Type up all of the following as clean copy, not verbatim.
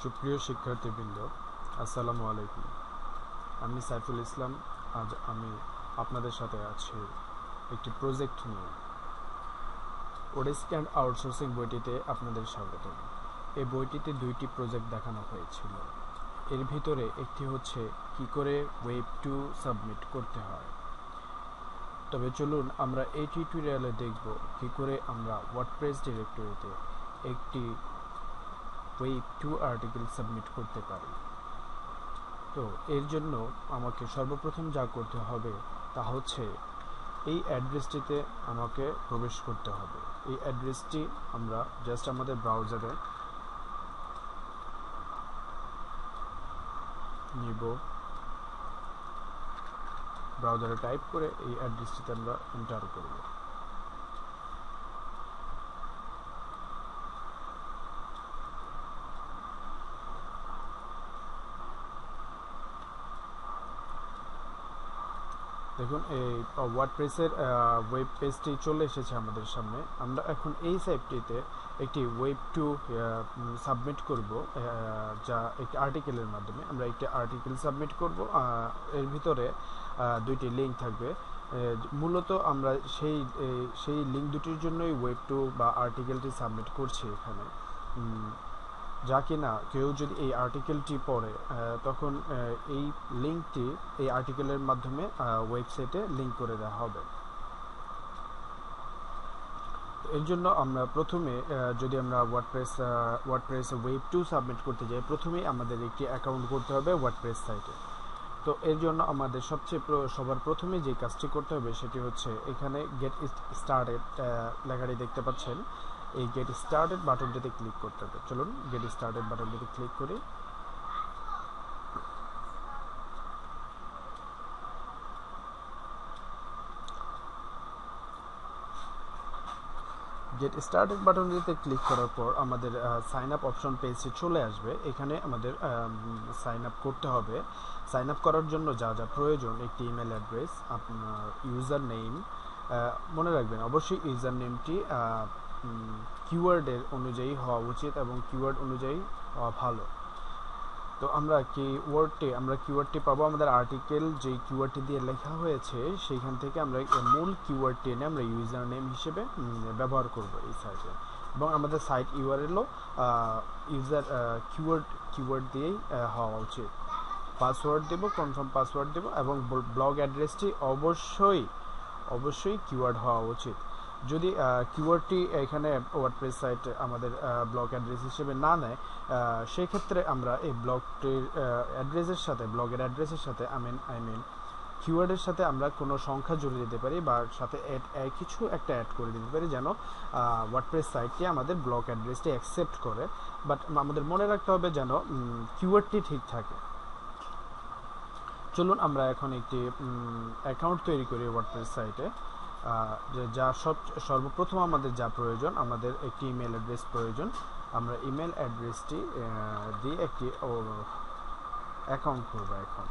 সুপ্রিয় শিক্ষার্থীবৃন্দ, আসসালামু আলাইকুম। আমি সাইফুল ইসলাম। আজ আমি আপনাদের সাথে আছি একটি প্রজেক্ট নিয়ে। ওডেস্ক অ্যান্ড আউটসোর্সিং বইটিতে আপনাদের স্বাগত। এই বইটিতে দুইটি প্রজেক্ট দেখানো হয়েছিল। এর ভিতরে একটি হচ্ছে কি করে ওয়েব 2 সাবমিট করতে হয়। তবে চলুন আমরা এই টিউটোরিয়ালে দেখব কি করে আমরা ওয়ার্ডপ্রেস ডিরেক্টরিতে একটি ওয়েব 2 আর্টিকেল সাবমিট করতে পারি। তো এর জন্য আমাকে সর্বপ্রথম যা করতে হবে তা হচ্ছে এই অ্যাড্রেসটিতে আমাকে প্রবেশ করতে হবে। এই অ্যাড্রেসটি আমরা জাস্ট আমাদের ব্রাউজারে নিব, ব্রাউজারে টাইপ করে এই অ্যাড্রেসটিতে আমরা এন্টার করব। দেখুন এই ওয়ার্ডপ্রেসের ওয়েব পেজটি চলে এসেছে আমাদের সামনে। আমরা এখন এই সাইটটিতে একটি ওয়েব 2 সাবমিট করব, যা একটি আর্টিকেলের মাধ্যমে আমরা একটি আর্টিকেল সাবমিট করব। এর ভিতরে দুইটি লিঙ্ক থাকবে। মূলত আমরা সেই লিঙ্ক দুটির জন্যই ওয়েব 2 বা আর্টিকেলটি সাবমিট করছি এখানে, যা কিনা কেউ যদি এই আর্টিকেলটি পড়ে তখন এই লিঙ্কটি এই আর্টিকেলের মাধ্যমে ওয়েবসাইটে লিঙ্ক করে দেওয়া হবে। এর জন্য আমরা প্রথমে যদি আমরা ওয়ার্ডপ্রেস ওয়েব 2 সাবমিট করতে যাই, প্রথমেই আমাদের একটি অ্যাকাউন্ট করতে হবে ওয়ার্ডপ্রেস সাইটে। তো এর জন্য আমাদের সবার প্রথমে যে কাজটি করতে হবে সেটি হচ্ছে এখানে গেট স্টার্টেড লেখাটি দেখতে পাচ্ছেন, এই গেট স্টার্টেড বাটনটিতে ক্লিক করতে হবে। চলুন গেট স্টার্টেড বাটনটিতে ক্লিক করি। গেট স্টার্টেড বাটনটিতে ক্লিক করার পর আমাদের সাইন আপ অপশন পেজে চলে আসবে। এখানে আমাদের সাইন আপ করতে হবে। সাইন আপ করার জন্য যা যা প্রয়োজন, একটি ইমেল অ্যাড্রেস, আপনার ইউজার নেম, মনে রাখবেন অবশ্যই ইউজার নেমটি কিওয়ার্ডের অনুযায়ী হওয়া উচিত এবং কিওয়ার্ড অনুযায়ী হওয়া ভালো। তো আমরা কিওয়ার্ডটি পাবো আমাদের আর্টিকেল যেই কিওয়ার্ডটি দিয়ে লেখা হয়েছে সেইখান থেকে আমরা মূল কিওয়ার্ডটি এনে আমরা ইউজার নেম হিসেবে ব্যবহার করব এই সাইটে। এবং আমাদের সাইট ইউআরএলও কিওয়ার্ড দিয়েই হওয়া উচিত। পাসওয়ার্ড দেব, কনফার্ম পাসওয়ার্ড দেব এবং ব্লগ অ্যাড্রেসটি অবশ্যই কিওয়ার্ড হওয়া উচিত। যদি কিওয়ার্ডটি এখানে ওয়ার্ডপ্রেস সাইট আমাদের ব্লগ অ্যাড্রেস হিসেবে না নেয়, সেক্ষেত্রে আমরা এই ব্লগের অ্যাড্রেসের সাথে আই মিন কিওয়ার্ডের সাথে আমরা কোনো সংখ্যা জুড়ে দিতে পারি বা সাথে কিছু একটা অ্যাড করে দিতে পারি, যেন ওয়ার্ডপ্রেস সাইটটি আমাদের ব্লগ অ্যাড্রেসটি অ্যাকসেপ্ট করে। বাট আমাদের মনে রাখতে হবে যেন কিওয়ার্ডটি ঠিক থাকে। চলুন আমরা এখন একটি অ্যাকাউন্ট তৈরি করি ওয়ার্ডপ্রেস সাইটে। সর্বপ্রথম আমাদের যা প্রয়োজন, আমাদের একটি ইমেল অ্যাড্রেস প্রয়োজন। আমরা ইমেল অ্যাড্রেসটি দিয়ে একটি অ্যাকাউন্ট করব এখন।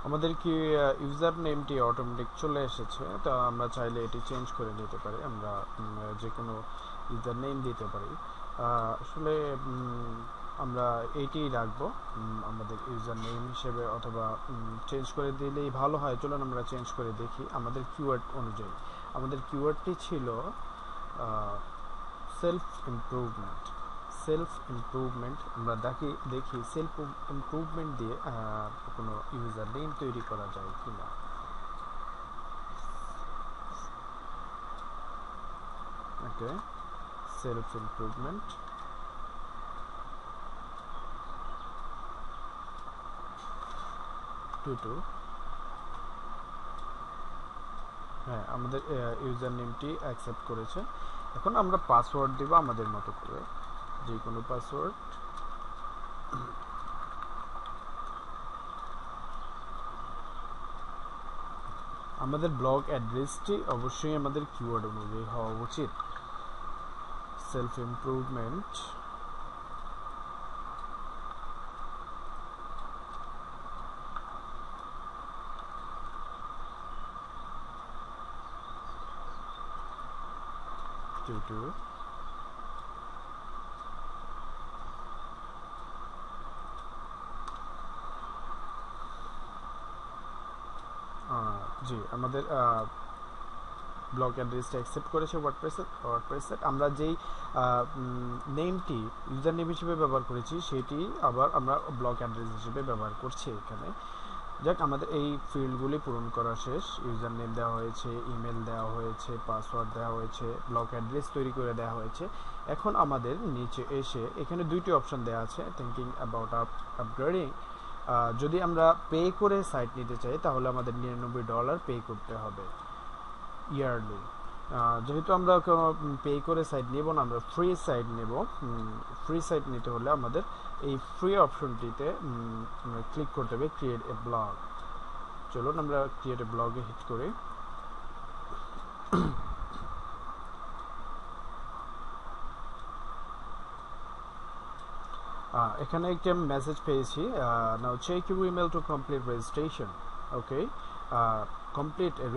আমাদের কি ইউজার নেমটি অটোমেটিক চলে এসেছে, তো আমরা চাইলে এটি চেঞ্জ করে নিতে পারি। আমরা যে কোনো ইউজার নেম দিতে পারি। আসলে আমরা এইটিই রাখবো আমাদের ইউজার নেম হিসেবে, অথবা চেঞ্জ করে দিলেই ভালো হয়। চলুন আমরা চেঞ্জ করে দেখি আমাদের কিওয়ার্ড অনুযায়ী। আমাদের কিওয়ার্ডটি ছিল সেলফ ইমপ্রুভমেন্ট। আমরা দেখি সেলফ ইমপ্রুভমেন্ট দিয়ে কোনো ইউজার নেম তৈরি করা যায় কিনা। ওকে, সেলফ ইমপ্রুভমেন্ট। হ্যাঁ, আমাদের ইউজার নেমটি অ্যাকসেপ্ট করেছে। এখন আমরা পাসওয়ার্ড দেব আমাদের মতো করে, যে কোনো পাসওয়ার্ড। আমাদের ব্লগ অ্যাড্রেসটি অবশ্যই আমাদের কিওয়ার্ড অনুযায়ী হওয়া উচিত। সেলফ ইমপ্রুভমেন্ট, tutor, জি আমাদের ব্লগ অ্যাড্রেসটা অ্যাকসেপ্ট করেছে ওয়ার্ডপ্রেসে। আমরা যেই নেমটি ইউজার নেম হিসেবে ব্যবহার করেছি সেটি আবার আমরা ব্লগ অ্যাড্রেস হিসেবে ব্যবহার করছি এখানে। যাক, আমাদের এই ফিল্ডগুলি পূরণ করা শেষ। ইউজার নেম দেওয়া হয়েছে, ইমেল দেওয়া হয়েছে, পাসওয়ার্ড দেওয়া হয়েছে, ব্লগ অ্যাড্রেস তৈরি করে দেওয়া হয়েছে। এখন আমাদের নিচে এসে এখানে দুইটি অপশন দেওয়া আছে, থিঙ্কিং অ্যাবাউট আপগ্রেডিং। যদি আমরা পে করে সাইট নিতে চাই তাহলে আমাদের $99 পে করতে হবে ইয়ারলি। যেহেতু আমরা পে করে সাইট নেব না, আমরা ফ্রি সাইট নেব। ফ্রি সাইট নিতে হলে আমাদের এই ফ্রি অপশনটিতে ক্লিক করতে হবে, ক্রিয়েট এ ব্লগ। চলুন আমরা ক্রিয়েট এ ব্লগে হিট করি। এখানে একটা মেসেজ পেয়েছি, now check your email to complete registration. Okay,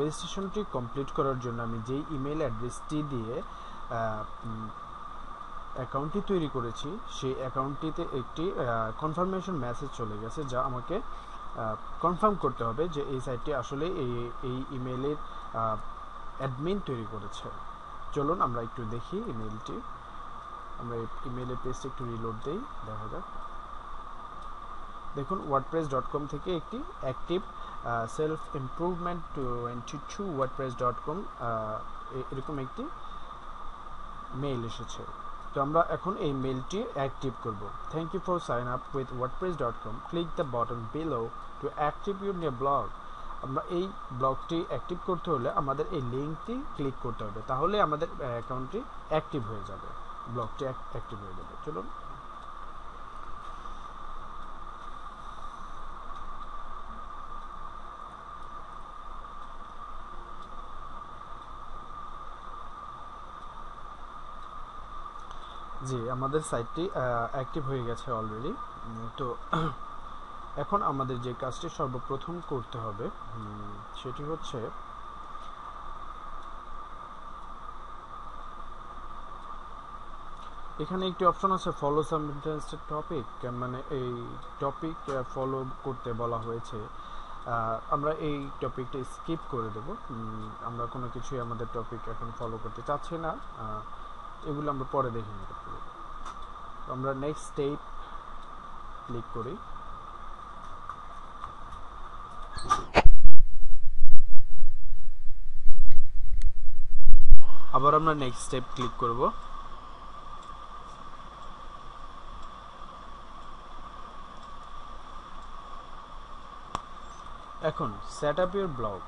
রেজিস্ট্রেশনটি কমপ্লিট করার জন্য আমি যেই ইমেল অ্যাড্রেসটি দিয়ে অ্যাকাউন্টটি তৈরি করেছি সেই অ্যাকাউন্টটিতে একটি কনফার্মেশন মেসেজ চলে গেছে, যা আমাকে কনফার্ম করতে হবে যে এই সাইটটি আসলে এই ইমেলের অ্যাডমিন তৈরি করেছে। চলুন আমরা একটু দেখি ইমেলটি। আমরা ইমেলের পেজটা একটু রিলোড দেই, দেখা যাক। দেখুন, wordpress.com থেকে একটি অ্যাক্টিভ সেলফ ইমপ্রুভমেন্ট 22 wordpress.com এরকম একটি মেইল এসেছে। তো আমরা এখন এই মেইলটি অ্যাক্টিভ করব। Thank you for sign up with wordpress.com, click the button below to active your new blog. আমরা এই ব্লগটি অ্যাক্টিভ করতে হলে আমাদের এই লিঙ্কটি ক্লিক করতে হবে, তাহলে আমাদের অ্যাকাউন্টটি অ্যাক্টিভ হয়ে যাবে, ব্লগটি অ্যাক্টিভ হয়ে যাবে। চলুন জি, আমাদের সাইটটি অ্যাক্টিভ হয়ে গেছে অলরেডি। তো এখন আমাদের যে কাজটি সর্বপ্রথম করতে হবে সেটি হচ্ছে এখানে একটি অপশন আছে ফলো সাম ইন্টারেস্টেড টপিক, মানে এই টপিক ফলো করতে বলা হয়েছে। আমরা এই টপিকটা স্কিপ করে দেব। আমরা কোনো কিছুই আমাদের টপিক এখন ফলো করতে চাচ্ছি না, এগুলো আমরা পরে দেখে নিতে পারি। আমরা নেক্সট স্টেপ ক্লিক করি। আবার আমরা নেক্সট স্টেপ ক্লিক করব। এখন সেট আপ ইউর ব্লগ,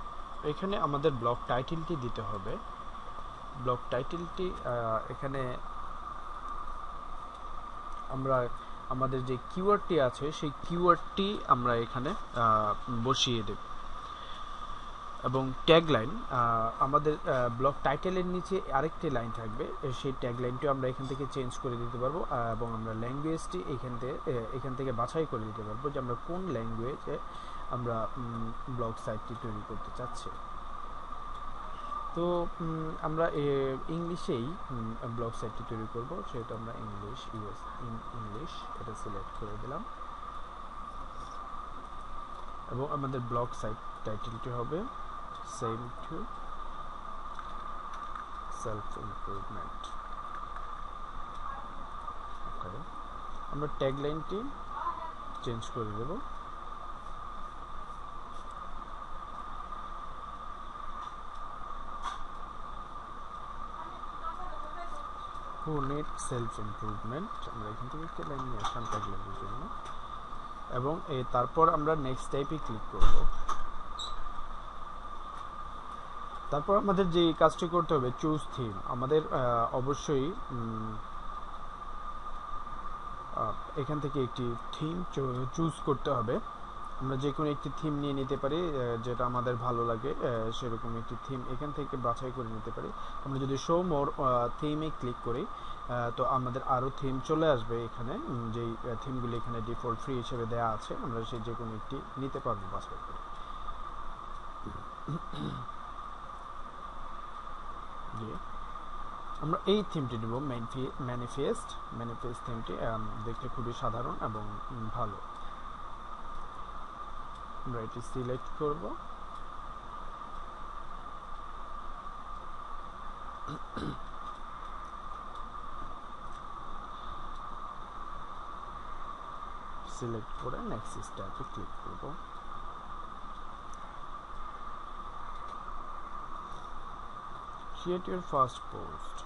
এখানে আমাদের ব্লগ টাইটেলটি দিতে হবে। ব্লগ টাইটেলটি এখানে আমরা আমাদের যে কিওয়ার্ডটি আছে সেই কিওয়ার্ডটি আমরা এখানে বসিয়ে দেব। এবং ট্যাগলাইন, আমাদের ব্লগ টাইটেলের নিচে আরেকটি লাইন থাকবে, সেই ট্যাগলাইনটিও আমরা এখান থেকে চেঞ্জ করে দিতে পারবো। এবং আমরা ল্যাঙ্গুয়েজটি এখান থেকে বাছাই করে দিতে পারবো যে আমরা কোন ল্যাঙ্গুয়েজে আমরা ব্লগ সাইটটি তৈরি করতে চাচ্ছি। তো আমরা ইংলিশেই ব্লগ সাইটটি তৈরি করব, সেটা আমরা ইংলিশ এটা সিলেক্ট করে দিলাম। এবং আমাদের ব্লগ সাইট টাইটেলটি হবে সেম টু সেলফ ইমপ্রুভমেন্ট। ওকে, আমরা ট্যাগলাইনটি চেঞ্জ করে দেব। who need self improvement, আমরা এখান থেকে একটা লাইন নিয়ে আসলাম ট্যাগলাইনের জন্য। এবং তারপর আমরা নেক্সট টাইপে ক্লিক করব। তারপর আমাদের যে কাজটি করতে হবে, চুজ থিম। আমাদের অবশ্যই এখান থেকে একটি থিম চুজ করতে হবে। আমরা যে কোনো একটি থিম নিয়ে নিতে পারি, যেটা আমাদের ভালো লাগে সেরকম একটি থিম এখান থেকে বাছাই করে নিতে পারি। আমরা যদি শো মোর থিমে ক্লিক করি তো আমাদের আরও থিম চলে আসবে এখানে, যেই থিমগুলি এখানে ডিফল্ট ফ্রি হিসেবে দেওয়া আছে, আমরা সেই যে কোনো একটি নিতে পারবো বাছাই করে। আমরা এই থিমটি নেব, ম্যানিফেস্ট থিমটি দেখতে খুবই সাধারণ এবং ভালো। আমরা এটি সিলেক্ট করব। সিলেক্ট করে নেক্সট ট্যাবে ক্লিক করব। Create your first post.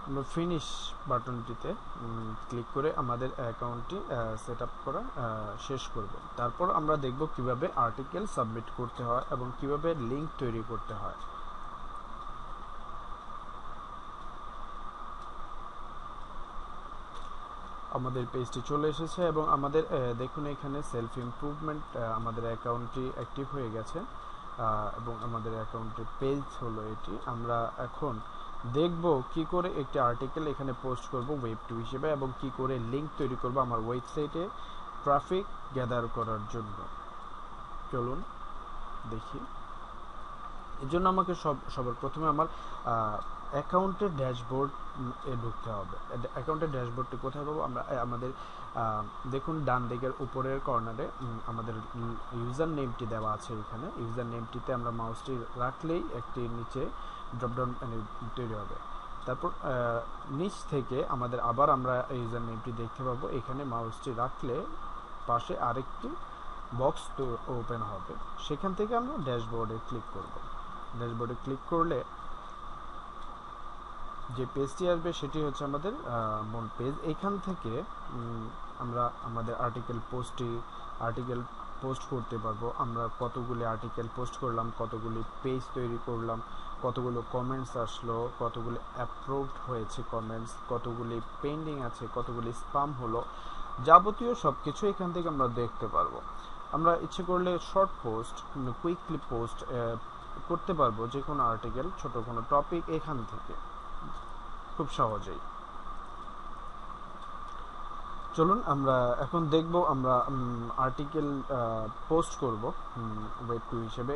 আমরা ফিনিশ বাটনটিতে ক্লিক করে আমাদের অ্যাকাউন্টটি সেট আপ করা শেষ করব। তারপর আমরা দেখব কিভাবে আর্টিকেল সাবমিট করতে হয় এবং কিভাবে লিঙ্ক তৈরি করতে হয়। আমাদের পেজটি চলে এসেছে এবং আমাদের দেখুন এখানে সেলফ ইমপ্রুভমেন্ট আমাদের অ্যাকাউন্টটি অ্যাক্টিভ হয়ে গেছে এবং আমাদের অ্যাকাউন্টের পেজ হলো এটি। আমরা এখন দেখব কি করে একটি আর্টিকেল এখানে পোস্ট করব ওয়েব 2 হিসেবে এবং কি করে লিংক তৈরি করব আমার ওয়েবসাইটে ট্রাফিক গ্যাদার করার জন্য। চলুন দেখি। এর জন্য আমাকে সবার প্রথমে আমার অ্যাকাউন্টের ড্যাশবোর্ড এ ঢুকতে হবে। অ্যাকাউন্টের ড্যাশবোর্ডটি কোথায় পাবো? আমরা আমাদের দেখুন ডান দিকের উপরের কর্নারে আমাদের ইউজার নেমটি দেওয়া আছে। এখানে ইউজার নেমটিতে আমরা মাউসটি রাখলেই একটি নিচে ড্রপডাউন তৈরি হবে। তারপর নিচ থেকে আমাদের আবার আমরা ইউজার নেমটি দেখতে পাবো। এখানে মাউসটি রাখলে পাশে আরেকটি বক্স ওপেন হবে, সেখান থেকে আমরা ড্যাশবোর্ডে ক্লিক করব। ড্যাশবোর্ডে ক্লিক করলে যে পেজটি আসবে সেটি হচ্ছে আমাদের মূল পেজ। এইখান থেকে আমরা আমাদের আর্টিকেল পোস্ট করতে পারবো। আমরা কতগুলি আর্টিকেল পোস্ট করলাম, কতগুলি পেজ তৈরি করলাম, কতগুলো কমেন্টস আসলো, কতগুলি অ্যাপ্রুভড হয়েছে কমেন্টস, কতগুলি পেন্ডিং আছে, কতগুলি স্প্যাম হলো, যাবতীয় সব কিছু এখান থেকে আমরা দেখতে পারবো। আমরা ইচ্ছে করলে শর্ট পোস্ট, কুইকলি পোস্ট করতে পারবো যে কোনো আর্টিকেল, ছোট কোনো টপিক এখান থেকে খুব সহজেই। চলুন আমরা এখন দেখব আমরা আর্টিকেল পোস্ট করব ওয়েব 2 হিসেবে।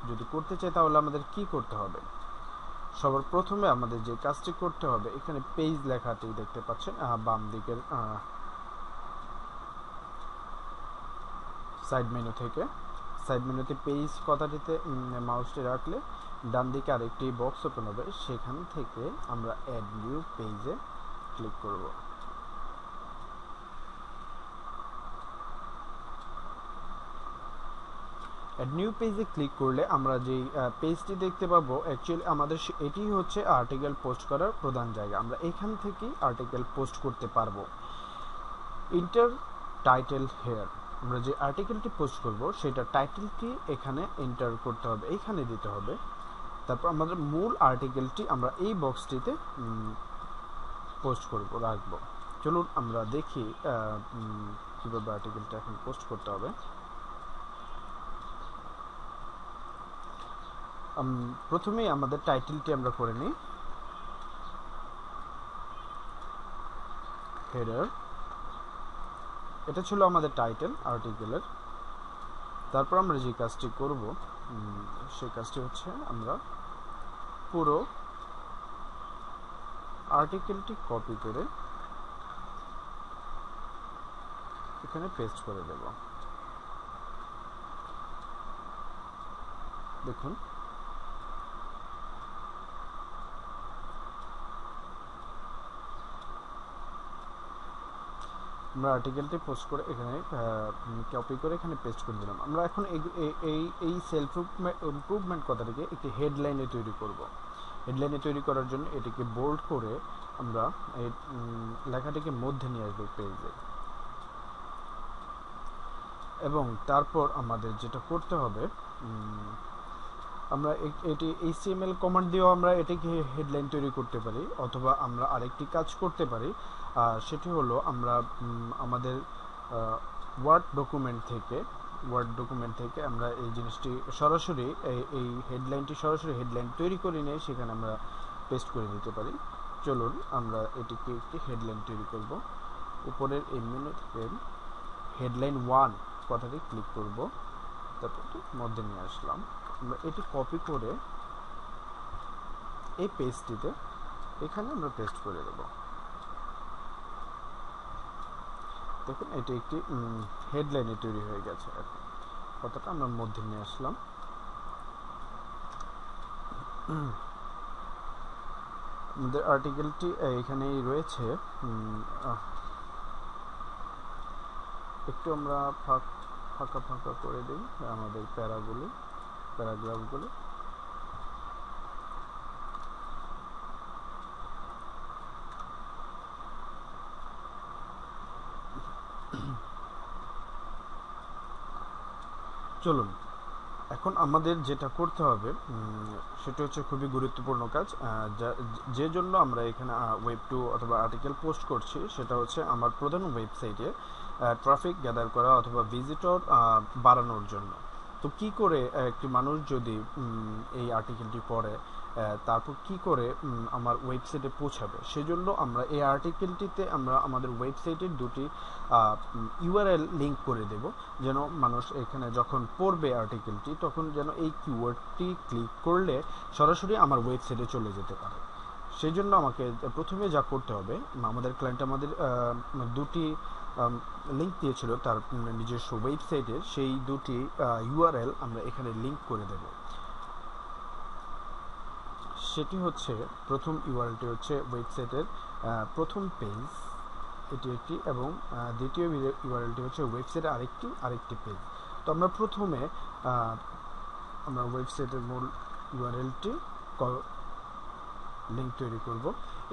যদি করতে চাই তাহলে আমাদের কি করতে হবে? সবার প্রথমে আমাদের যে কাজটি করতে হবে, এখানে পেজ লেখাটি দেখতে পাচ্ছেন বাম দিকের সাইড মেনু থেকে। সাইড মেনুতে পেজ কথাটিতে মাউসটি রাখলে ডান দিকে আরেকটি বক্স ওপেন হবে, সেখান থেকে আমরা অ্যাড নিউ পেজে ক্লিক করব। অ্যাড নিউ পেজে ক্লিক করলে আমরা যেই পেজটি দেখতে পাবো, অ্যাকচুয়ালি আমাদের এটি হচ্ছে আর্টিকেল পোস্ট করার প্রধান জায়গা। আমরা এখান থেকেই আর্টিকেল পোস্ট করতে পারবো। ইন্টার টাইটেল হেয়ার, আমরা যে আর্টিকেলটি পোস্ট করব সেটা টাইটেলটি এখানে এন্টার করতে হবে, এইখানে দিতে হবে। তারপর আমাদের মূল আর্টিকেলটি আমরা এই বক্সটিতে পোস্ট রাখবো। চলুন আমরা দেখি কীভাবে আর্টিকেলটা এখন পোস্ট করতে হবে। প্রথমেই আমাদের টাইটেলটি আমরা করে নিই, হেডার। এটা ছিল আমাদের টাইটেল আর্টিকেলের। তারপর আমরা যে কাজটি করব সেই কাজটি হচ্ছে আমরা পুরো আর্টিকেলটি কপি করে এখানে পেস্ট করে দেব। দেখুন আমরা আর্টিকেলটি পোস্ট করে এখানে কপি করে এখানে পেস্ট করে দিলাম। আমরা এখন এই সেলফ ইমপ্রুভমেন্ট কথাটিকে একটি হেডলাইনে তৈরি করব। হেডলাইনে তৈরি করার জন্য এটিকে বোল্ড করে আমরা এই লেখাটিকে মধ্যে নিয়ে আসবো পেজে। এবং তারপর আমাদের যেটা করতে হবে, আমরা এটি HTML কমান্ড দিয়েও আমরা এটিকে হেডলাইন তৈরি করতে পারি, অথবা আমরা আরেকটি কাজ করতে পারি, সেটি হলো আমরা আমাদের ওয়ার্ড ডকুমেন্ট থেকে আমরা এই জিনিসটি সরাসরি এই হেডলাইনটি সরাসরি হেডলাইন তৈরি করে নিয়ে সেখানে আমরা পেস্ট করে দিতে পারি। চলুন আমরা এটিকে একটি হেডলাইন তৈরি করব। উপরের এই মেনু থেকে হেডলাইন 1 কথাটি ক্লিক করব, তারপর মধ্যে নিয়ে আসলাম। আমরা এটি কপি করে এই পেজটিতে এখানে আমরা পেস্ট করে দেব। দেখুন এটি একটি হেডলাইনে তৈরি হয়ে গেছে। এখন কথাটা আমরা মধ্যে নিয়ে আসলাম। আমাদের আর্টিকেলটি এখানেই রয়েছে। একটু আমরা ফাঁকা ফাঁকা করে দিই আমাদের প্যারাগ্রাফগুলো। চলুন এখন আমাদের যেটা করতে হবে সেটা হচ্ছে খুবই গুরুত্বপূর্ণ কাজ, যে জন্য আমরা এখানে ওয়েব 2 অথবা আর্টিকেল পোস্ট করছি, সেটা হচ্ছে আমার প্রধান ওয়েবসাইটে ট্রাফিক গ্যাদার করা অথবা ভিজিটর বাড়ানোর জন্য। তো কি করে একটি মানুষ যদি এই আর্টিকেলটি পড়ে তারপর কি করে আমার ওয়েবসাইটে পৌঁছাবে, সেজন্য আমরা এই আর্টিকেলটিতে আমরা আমাদের ওয়েবসাইটের দুটি ইউআরএল লিঙ্ক করে দেব, যেন মানুষ এখানে যখন পড়বে আর্টিকেলটি তখন যেন এই কিওয়ার্ডটি ক্লিক করলে সরাসরি আমার ওয়েবসাইটে চলে যেতে পারে। সেই জন্য আমাকে প্রথমে যা করতে হবে, আমাদের ক্লায়েন্ট আমাদের দুটি লিঙ্ক দিয়েছিল তার নিজস্ব ওয়েবসাইটের, সেই দুটি ইউআরএল আমরা এখানে লিঙ্ক করে দেব। সেটি হচ্ছে প্রথম ইউআরএলটি হচ্ছে ওয়েবসাইটের প্রথম পেজ, এটি একটি, এবং দ্বিতীয় ইউআরএলটি হচ্ছে ওয়েবসাইটের আরেকটি পেজ। তো আমরা প্রথমে আমরা ওয়েবসাইটের মূল ইউআরএলটি লিঙ্ক তৈরি করব।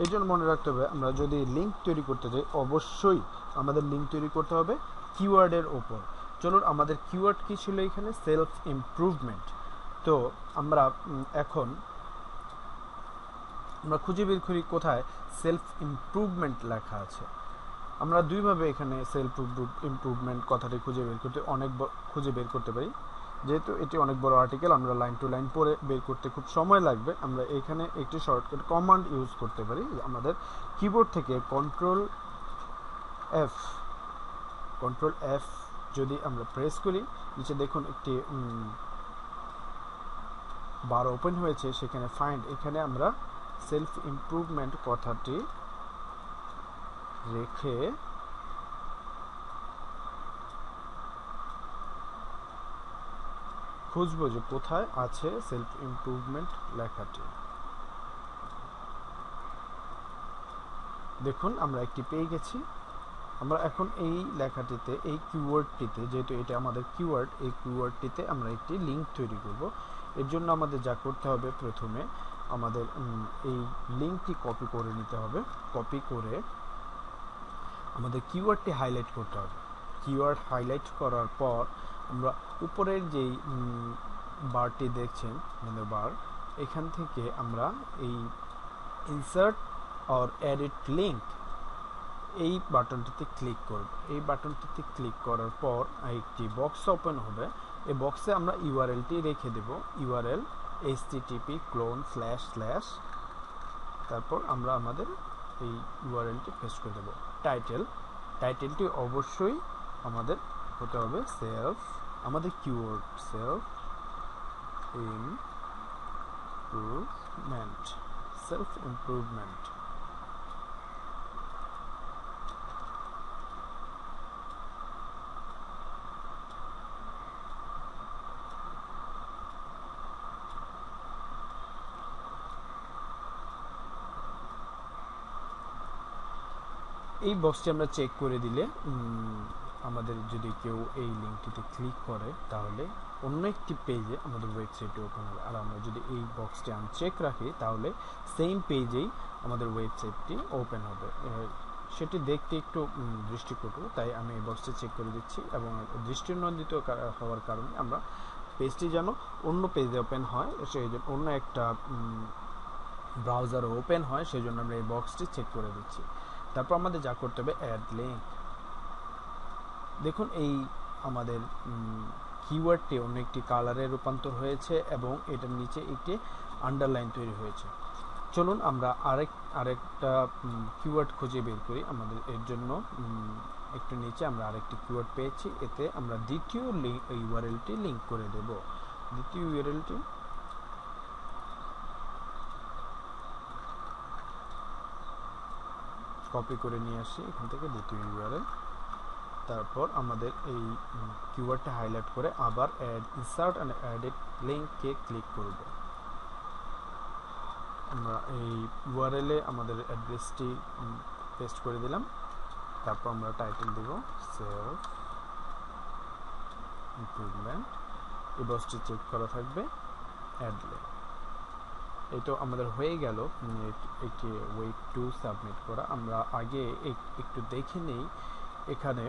এই জন্য মনে রাখতে হবে, আমরা যদি লিঙ্ক তৈরি করতে যাই অবশ্যই আমাদের লিঙ্ক তৈরি করতে হবে কিওয়ার্ডের ওপর। চলুন আমাদের কিওয়ার্ড কি ছিল এখানে, সেলফ ইমপ্রুভমেন্ট। তো আমরা এখন খুঁজে বের করি কোথায় সেলফ ইমপ্রুভমেন্ট লেখা আছে। আমরা দুইভাবে এখানে সেলফ ইমপ্রুভমেন্ট কথাটি খুঁজে বের করতে পারি। যেহেতু এটি অনেক বড় আর্টিকেল, আমরা লাইন টু লাইন পড়ে বের করতে খুব সময় লাগবে। আমরা এখানে একটি শর্টকাট কমান্ড ইউজ করতে পারি। আমাদের কিবোর্ড থেকে কন্ট্রোল এফ যদি আমরা প্রেস করি, নিচে দেখুন একটি বার ওপেন হয়েছে, সেখানে ফাইন্ড, এখানে আমরা সেলফ ইমপ্রুভমেন্ট কথাটি রেখে খুঁজবো যে কোথায় আছে সেলফ ইমপ্রুভমেন্ট লেখাটি। দেখুন আমরা একটি পেয়ে গেছি। আমরা এখন এই লেখাটিতে, এই কিওয়ার্ডটিতে, যেহেতু এটা আমাদের কিওয়ার্ড, এই কিওয়ার্ডটিতে আমরা একটি লিঙ্ক তৈরি করব। এর জন্য আমাদের যা করতে হবে, প্রথমে আমাদের এই লিঙ্কটি কপি করে নিতে হবে। কপি করে আমাদের কিওয়ার্ডটি হাইলাইট করতে হবে। কিওয়ার্ড হাইলাইট করার পর আমরা উপরের যেই বারটি দেখছেন, মানে বার, এখান থেকে আমরা এই ইনসার্ট অর এডিট লিঙ্ক, এই বাটনটিতে ক্লিক করব। এই বাটনটিতে ক্লিক করার পর একটি বক্স ওপেন হবে। এই বক্সে আমরা ইউআরএলটি রেখে দেব, ইউআরএল http:// তারপর আমরা আমাদের এই ইউআরএলটি পেস্ট করে দেব। টাইটেলটি অবশ্যই আমাদের হতে হবে আমাদের কিওয়ার্ড সেলফ ইমপ্রুভমেন্ট। এই বক্সটি আমরা চেক করে দিলে আমাদের যদি কেউ এই লিঙ্কটিতে ক্লিক করে তাহলে অন্য একটি পেজে আমাদের ওয়েবসাইটটি ওপেন হবে। আর আমরা যদি এই বক্সটি আনচেক রাখি তাহলে সেম পেজেই আমাদের ওয়েবসাইটটি ওপেন হবে। সেটি দেখতে একটু দৃষ্টিকটু, তাই আমি এই বক্সটি চেক করে দিচ্ছি এবং দৃষ্টিনন্দিত হওয়ার কারণে আমরা পেজটি যেন অন্য পেজে ওপেন হয়, সেই জন্য অন্য একটা ব্রাউজার ওপেন হয়, সেই জন্য আমরা এই বক্সটি চেক করে দিচ্ছি। তারপর আমাদের যা করতে হবে, অ্যাড লিঙ্ক। দেখুন এই আমাদের কিওয়ার্ডটি অন্য একটি কালারে রূপান্তর হয়েছে এবং এটার নিচে একটি আন্ডারলাইন তৈরি হয়েছে। চলুন আমরা আরেকটা কিওয়ার্ড খুঁজে বের করি। আমাদের এর জন্য একটু নিচে আমরা আরেকটি কিওয়ার্ড পেয়েছি, এতে আমরা দ্বিতীয় ইউআরএলটি লিংক করে দেব। দ্বিতীয় ইউআরএলটি কপি করে নিয়ে আসি এখান থেকে, দ্বিতীয় ইউআরএল। তারপর আমাদের এই কিওয়ার্ডটা হাইলাইট করে আবার অ্যাড ইনসার্ট এন্ড এডিট লিংকে ক্লিক করব। আমরা এই ইউআরএলে আমাদের অ্যাড্রেসটি পেস্ট করে দিলাম। তারপর আমরা টাইটেল দেব সেলফ ইমপ্রুভমেন্ট। এই বক্সটি চেক করা থাকবে, অ্যাড লিংক। এই তো আমাদের হয়ে গেল একটি ওয়েব টু সাবমিট করা। আমরা আগে একটু দেখে নেই এখানে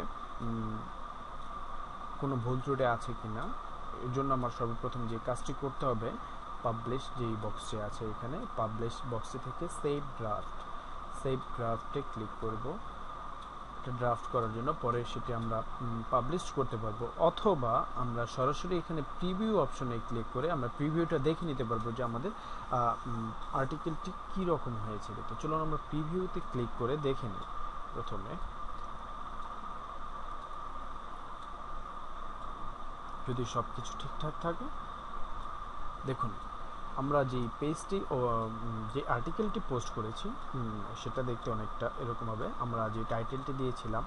কোনো ভুল ত্রুটি আছে কিনা। এর জন্য আমার সর্বপ্রথম যে কাজটি করতে হবে, পাবলিশ যেই বক্সটি আছে এখানে, পাবলিশ বক্সটি থেকে সেভ ড্রাফটে ক্লিক করব। এটা ড্রাফট করার জন্য পরে সেটি আমরা পাবলিশ করতে পারবো, অথবা আমরা সরাসরি এখানে প্রিভিউ অপশনে ক্লিক করে আমরা প্রিভিউটা দেখে নিতে পারবো যে আমাদের আর্টিকেলটি কী রকম হয়েছে। তো চলুন আমরা প্রিভিউতে ক্লিক করে দেখে নিই। প্রথমে যদি সব কিছু ঠিকঠাক থাকে, দেখুন আমরা যে পেজটি ও যে আর্টিকেলটি পোস্ট করেছি সেটা দেখতে অনেকটা এরকম হবে। আমরা যে টাইটেলটি দিয়েছিলাম,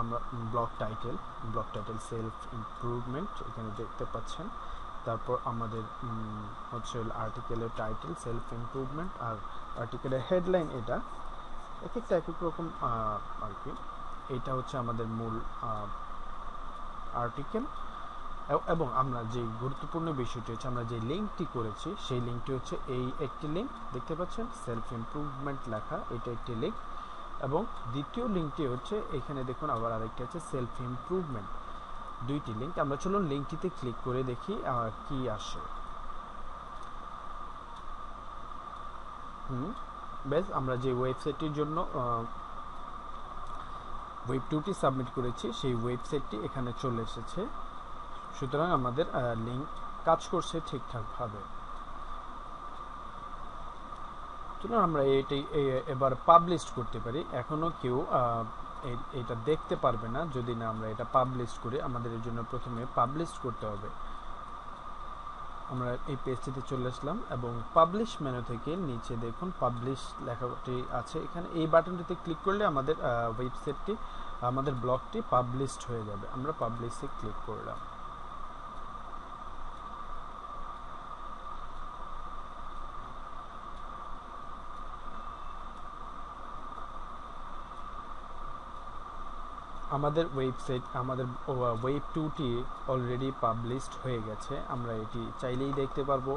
আমরা ব্লগ টাইটেল সেলফ ইমপ্রুভমেন্ট এখানে দেখতে পাচ্ছেন। তারপর আমাদের হচ্ছে আর্টিকেলের টাইটেল সেলফ ইমপ্রুভমেন্ট, আর আর্টিকেলের হেডলাইন এটা এক একটা এক এক রকম আর কি। এটা হচ্ছে আমাদের মূল আর্টিকেল। এবং আমরা যে গুরুত্বপূর্ণ বিষয়টি হচ্ছে, আমরা যে লিঙ্কটি করেছি সেই লিঙ্কটি হচ্ছে এই একটি লিঙ্ক দেখতে পাচ্ছেন, সেলফ ইমপ্রুভমেন্ট লেখা, এটা একটি লিঙ্ক। এবং দ্বিতীয় লিঙ্কটি হচ্ছে এখানে দেখুন আবার আরেকটি আছে সেলফ ইমপ্রুভমেন্ট, দুইটি লিঙ্ক। আমরা চলুন লিঙ্কটিতে ক্লিক করে দেখি কি আসে। বেশ, আমরা যে ওয়েবসাইটটির জন্য ওয়েব টুটি সাবমিট করেছি সেই ওয়েবসাইটটি এখানে চলে এসেছে। সুতরাং আমাদের লিঙ্ক কাজ করছে ঠিকঠাকভাবে। চলুন আমরা এটি এবার পাবলিশ করতে পারি। এখনও কেউ এটা দেখতে পারবে না যদি না আমরা এটা পাবলিশ করি। আমাদের এর জন্য প্রথমে পাবলিশ করতে হবে। আমরা এই পেজটিতে চলে আসলাম এবং পাবলিশ মেনু থেকে নিচে দেখুন পাবলিশ লেখাটি আছে, এখানে এই বাটনটিতে ক্লিক করলে আমাদের ওয়েবসাইটটি, আমাদের ব্লগটি পাবলিশড হয়ে যাবে। আমরা পাবলিশে ক্লিক করলাম। আমাদের ওয়েবসাইট, আমাদের ওয়েব টুটি অলরেডি পাবলিশড হয়ে গেছে। আমরা এটি চাইলেই দেখতে পারবো।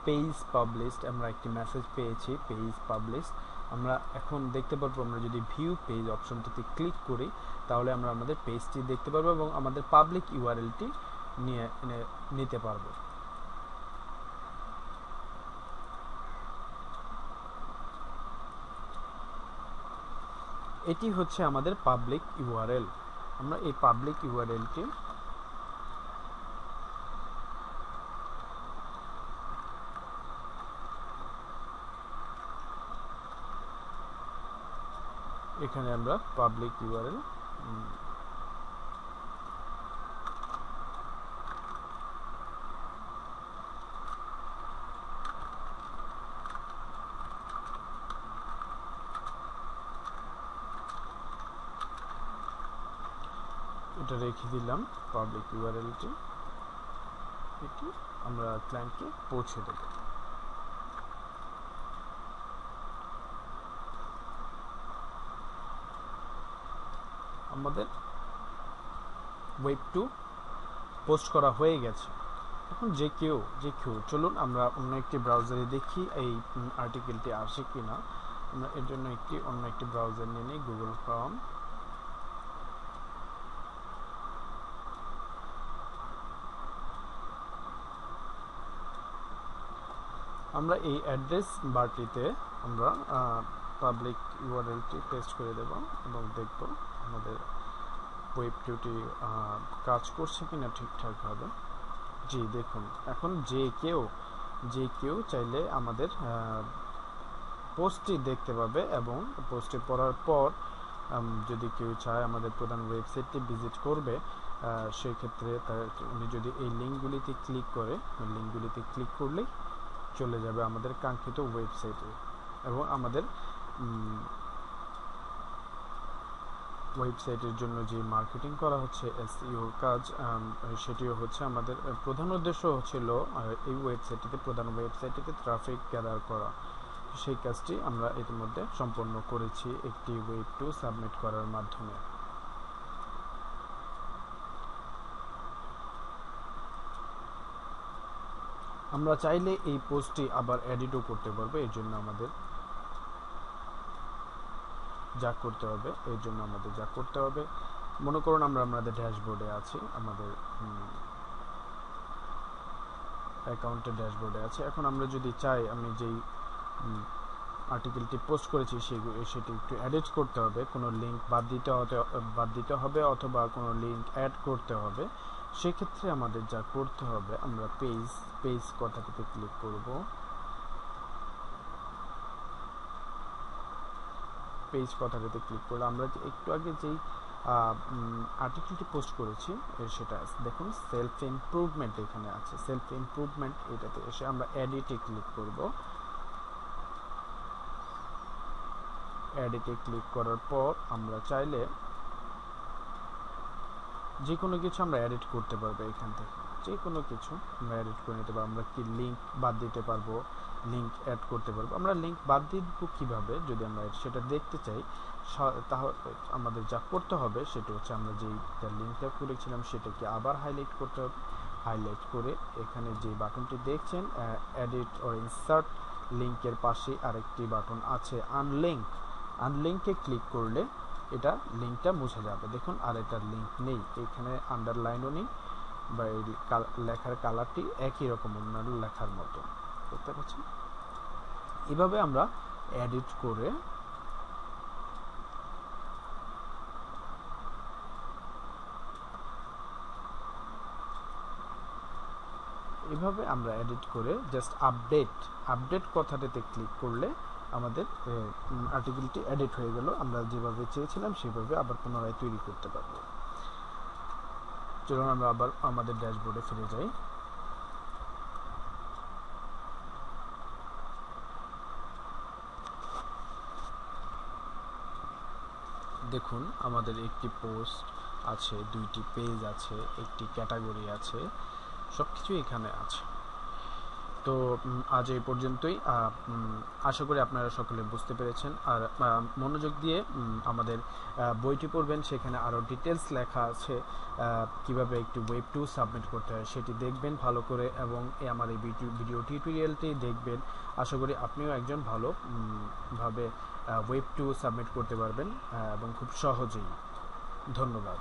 পেজ পাবলিশড, আমরা একটি মেসেজ পেয়েছি পেজ পাবলিশড। আমরা এখন দেখতে পারবো, আমরা যদি ভিউ পেজ অপশনটিতে ক্লিক করি তাহলে আমরা আমাদের পেজটি দেখতে পারবো এবং আমাদের পাবলিক ইউআরএলটি নিতে পারবো। এটি হচ্ছে আমাদের পাবলিক ইউআরএল। আমরা এই পাবলিক ইউআরএলটি এখানে আমরা পাবলিক ইউআরএল এটা রেখে দিলাম। পাবলিক ইউআরএলটি এটি আমরা ক্লায়েন্টকে পৌঁছে দেব। আমাদের ওয়েব টু পোস্ট করা হয়ে গেছে। এখন যে কেউ চলুন আমরা অন্য একটি ব্রাউজারে দেখি এই আর্টিকেলটি আসে কিনা। আমরা এর জন্য অন্য একটি ব্রাউজার নিয়ে নিই, গুগল ক্রোম। আমরা এই অ্যাড্রেস বারটিতে আমরা পাবলিক ইউআরএলটি পেস্ট করে দেব এবং দেখব আমাদের ওয়েব 2টি কাজ করছে কিনা ঠিকঠাকভাবে। জি দেখুন, এখন যে কেউ চাইলে আমাদের পোস্টটি দেখতে পাবে এবং পোস্টটি পড়ার পর যদি কেউ চায় আমাদের প্রধান ওয়েবসাইটটি ভিজিট করবে, সেই ক্ষেত্রে উনি যদি এই লিঙ্কগুলিতে ক্লিক করে, লিঙ্কগুলিতে ক্লিক করলেই চলে যাবে আমাদের কাঙ্ক্ষিত ওয়েবসাইটে এবং আমাদের ওয়েবসাইটের জন্য যে মার্কেটিং করা হচ্ছে এসইও কাজ, সেটিও হচ্ছে আমাদের প্রধান উদ্দেশ্য হচ্ছিল এই প্রধান ওয়েবসাইটটিতে ট্রাফিক গ্যাদার করা। সেই কাজটি আমরা ইতিমধ্যে সম্পন্ন করেছি একটি ওয়েব 2 সাবমিট করার মাধ্যমে। আমরা চাইলে এই পোস্টটি আবার এডিটও করতে পারবো। এর জন্য আমাদের যা করতে হবে মনে করুন আমরা আমাদের ড্যাশবোর্ডে আছি, আমাদের অ্যাকাউন্টের ড্যাশবোর্ডে আছে। এখন আমরা যদি চাই আমি যেই আর্টিকেলটি পোস্ট করেছি সেটি একটু এডিট করতে হবে, কোনো লিঙ্ক বাদ দিতে হবে অথবা কোনো লিঙ্ক অ্যাড করতে হবে, সেক্ষেত্রে আমাদের যা করতে হবে আমরা পেজ কথাটিতে ক্লিক করব। পেজ কথাটিতে ক্লিক করলে আমরা একটু আগে যেই আর্টিকেলটি পোস্ট করেছি সেটা দেখুন সেলফ ইমপ্রুভমেন্ট এখানে আছে। সেলফ ইমপ্রুভমেন্ট এটাতে এসে আমরা এডিটে ক্লিক করব। এডিটে ক্লিক করার পর আমরা চাইলে যে কোনো কিছু আমরা এডিট করতে পারবো। এখান থেকে যে কোনো কিছু আমরা এডিট করে নিতে পারবো। আমরা কি লিঙ্ক বাদ দিতে পারবো, লিঙ্ক অ্যাড করতে পারবো। আমরা লিঙ্ক বাদ দিব কিভাবে, যদি আমরা সেটা দেখতে চাই তাহলে আমাদের যা করতে হবে সেটা হচ্ছে আমরা যেই লিঙ্কটা করেছিলাম সেটাকে আবার হাইলাইট করতে হবে। হাইলাইট করে এখানে যে বাটনটি দেখছেন এডিট অর ইনসার্ট লিঙ্কের পাশে আরেকটি বাটন আছে আনলিঙ্কে ক্লিক করলে এটা লিঙ্কটা মুছে যাবে। দেখুন আর এটার লিঙ্ক নেই, এখানে আন্ডারলাইনও নেই বা এই লেখার কালারটি একই রকম অন্যান্য লেখার মতো, দেখতে পাচ্ছেন। এভাবে আমরা এডিট করে জাস্ট আপডেট কথাটাতে ক্লিক করলে আমাদের আর্টিকেলটি এডিট হয়ে গেল। আমরা যেভাবে চেয়েছিলাম সেভাবে আবার পুনরায় তৈরি করতে পারবো। চলুন আমরা আবার আমাদের ড্যাশবোর্ডে ফিরে যাই। দেখুন আমাদের একটি পোস্ট আছে, দুইটি পেজ আছে, একটি ক্যাটাগরি আছে, সবকিছু এখানে আছে। তো আজ এই পর্যন্তই। আশা করি আপনারা সকলে বুঝতে পেরেছেন। আর মনোযোগ দিয়ে আমাদের বইটি পড়বেন, সেখানে আরও ডিটেলস লেখা আছে কিভাবে একটি ওয়েব 2 সাবমিট করতে হয় সেটি দেখবেন ভালো করে এবং আমার এই ভিডিও টিউটোরিয়ালটি দেখবেন। আশা করি আপনিও একজন ভাবে ওয়েব 2 সাবমিট করতে পারবেন এবং খুব সহজেই। ধন্যবাদ।